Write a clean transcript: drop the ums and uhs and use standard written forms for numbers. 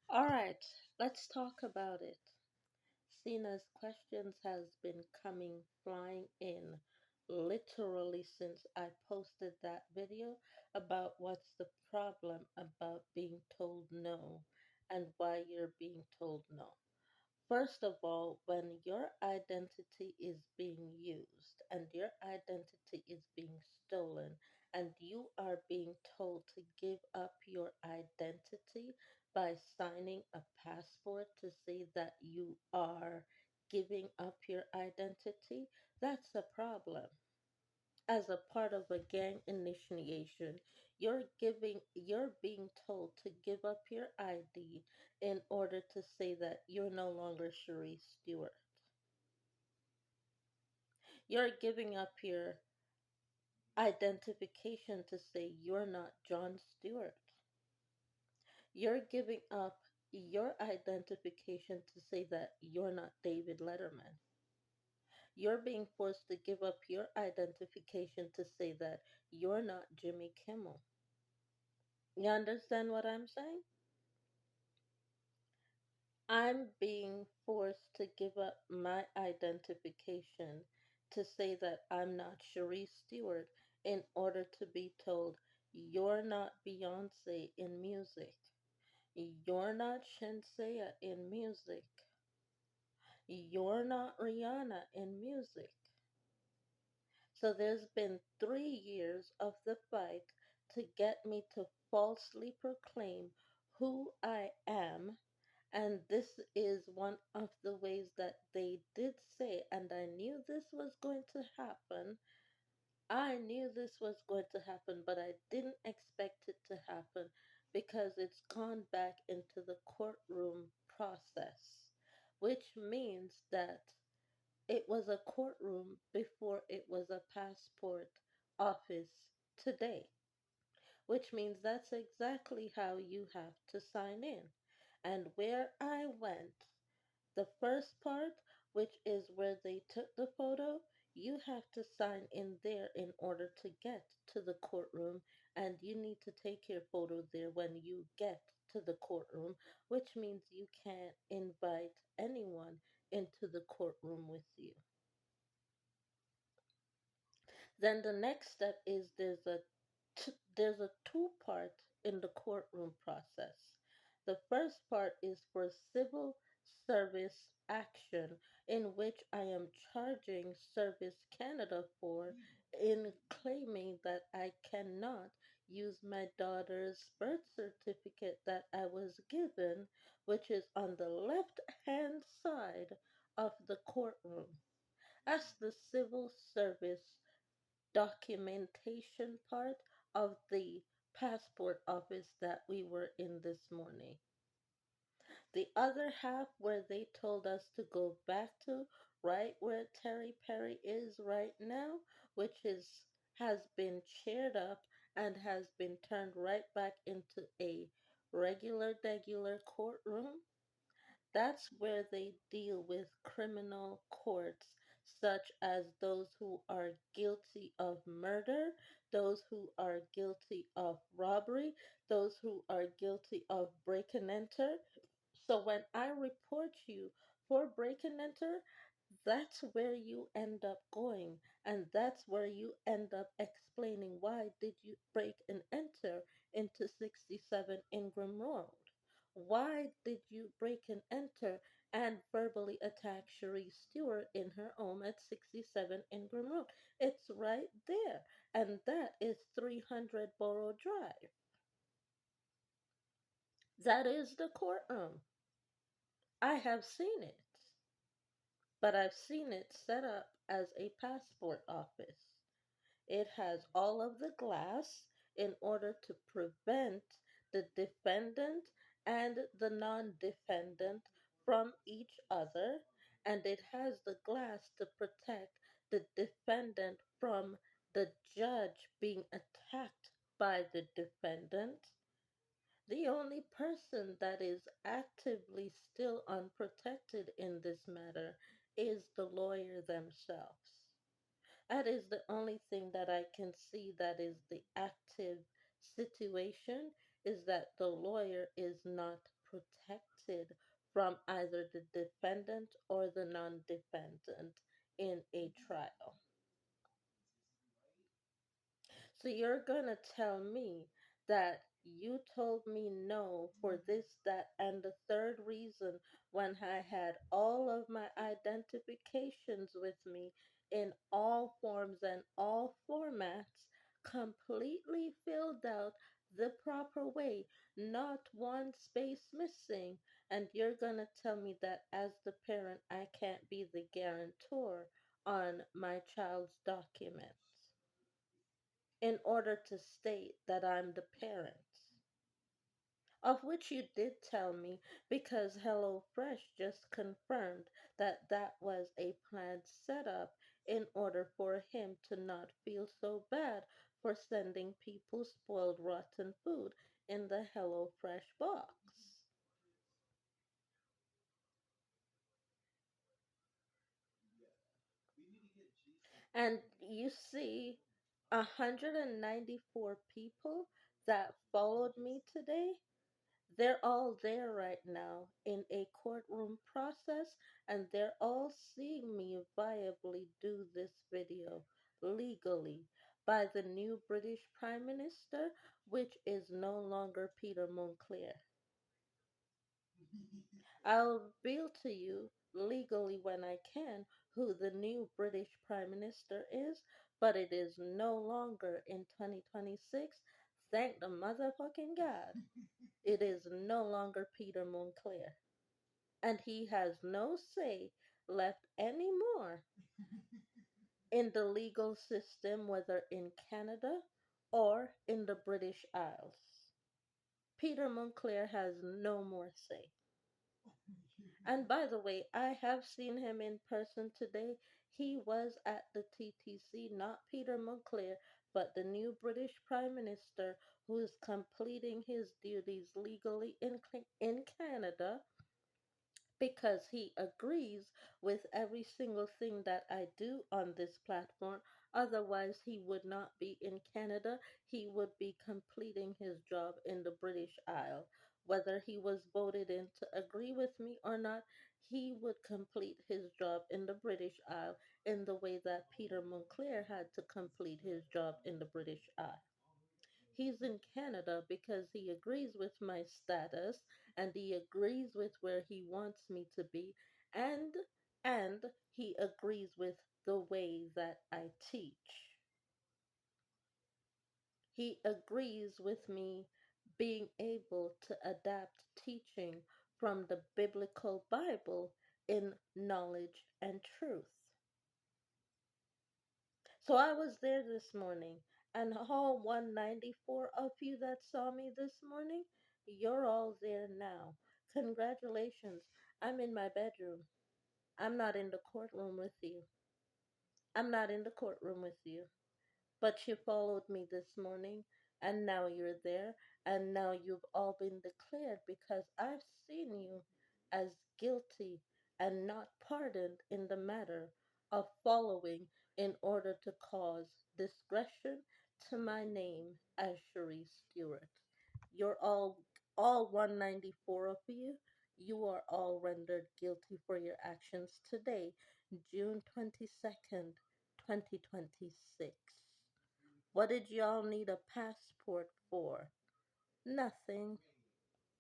All right, let's talk about it. Cena's questions has been coming flying in literally since I posted that video about what's the problem about being told no and why you're being told no. First of all, when your identity is being used and your identity is being stolen, and you are being told to give up your identity by signing a passport to say that you are giving up your identity, that's a problem. As a part of a gang initiation, you're being told to give up your ID in order to say that you're no longer Cherie Stewart. You're giving up your identification to say you're not John Stewart. You're giving up your identification to say that you're not David Letterman. You're being forced to give up your identification to say that you're not Jimmy Kimmel. You understand what I'm saying? I'm being forced to give up my identification to say that I'm not Cherise Stewart in order to be told you're not Beyonce in music. You're not Shenseea in music. You're not Rihanna in music. So there's been 3 years of the fight to get me to falsely proclaim who I am. And this is one of the ways that they did say, and I knew this was going to happen. I knew this was going to happen, but I didn't expect it to happen because it's gone back into the courtroom process, which means that it was a courtroom before it was a passport office today, which means that's exactly how you have to sign in. And where I went, the first part, which is where they took the photo, you have to sign in there in order to get to the courtroom, and you need to take your photo there when you get to the courtroom, which means you can't invite anyone into the courtroom with you. Then the next step is there's a two part in the courtroom process. The first part is for civil service action in which I am charging Service Canada for in claiming that I cannot use my daughter's birth certificate that I was given, which is on the left hand side of the courtroom. That's the civil service documentation part of the passport office that we were in this morning. The other half where they told us to go back to right where Terry Perry is right now, which is has been chaired up and has been turned right back into a regular courtroom. That's where they deal with criminal courts, such as those who are guilty of murder, those who are guilty of robbery, those who are guilty of break and enter. So when I report you for break and enter, that's where you end up going, and that's where you end up explaining why did you break and enter into 67 Ingram Road. Why did you break and enter and verbally attack Cherie Stewart in her home at 67 Ingram Road? It's right there, and that is 300 Borough Drive. That is the courtroom. I have seen it. But I've seen it set up as a passport office. It has all of the glass in order to prevent the defendant and the non defendant from each other, and it has the glass to protect the defendant from the judge being attacked by the defendant. The only person that is actively still unprotected in this matter is the lawyer themselves. That is the only thing that I can see that is the active situation, is that the lawyer is not protected from either the defendant or the non defendant in a trial. So you're gonna tell me that you told me no for this, that, and the third reason when I had all of my identifications with me in all forms and all formats completely filled out the proper way, not one space missing, and you're gonna tell me that as the parent I can't be the guarantor on my child's documents in order to state that I'm the parent. Of which you did tell me because HelloFresh just confirmed that that was a planned setup in order for him to not feel so bad for sending people spoiled rotten food in the HelloFresh box. And you see, 194 people that followed me today, they're all there right now in a courtroom process, and they're all seeing me viably do this video legally by the new British Prime Minister, which is no longer Peter Moncler. I'll reveal to you legally when I can who the new British Prime Minister is, but it is no longer in 2026. Thank the motherfucking God. It is no longer Peter Moncler. And he has no say left anymore in the legal system, whether in Canada or in the British Isles. Peter Moncler has no more say. And by the way, I have seen him in person today. He was at the TTC, not Peter Moncler, but the new British Prime Minister who is completing his duties legally in Canada because he agrees with every single thing that I do on this platform. Otherwise, he would not be in Canada. He would be completing his job in the British Isle. Whether he was voted in to agree with me or not, he would complete his job in the British Isle in the way that Peter Moncler had to complete his job in the British Isle. He's in Canada because he agrees with my status and he agrees with where he wants me to be, and and he agrees with the way that I teach. He agrees with me being able to adapt teaching from the biblical Bible in knowledge and truth. So I was there this morning, and all 194 of you that saw me this morning, you're all there now. Congratulations. I'm in my bedroom. I'm not in the courtroom with you. I'm not in the courtroom with you. But you followed me this morning, and now you're there, and now you've all been declared because I've seen you as guilty and not pardoned in the matter of following in order to cause discretion to my name as Cherie Stewart. You're all 194 of you. You are all rendered guilty for your actions today, June 22nd, 2026. What did y'all need a passport for? Nothing.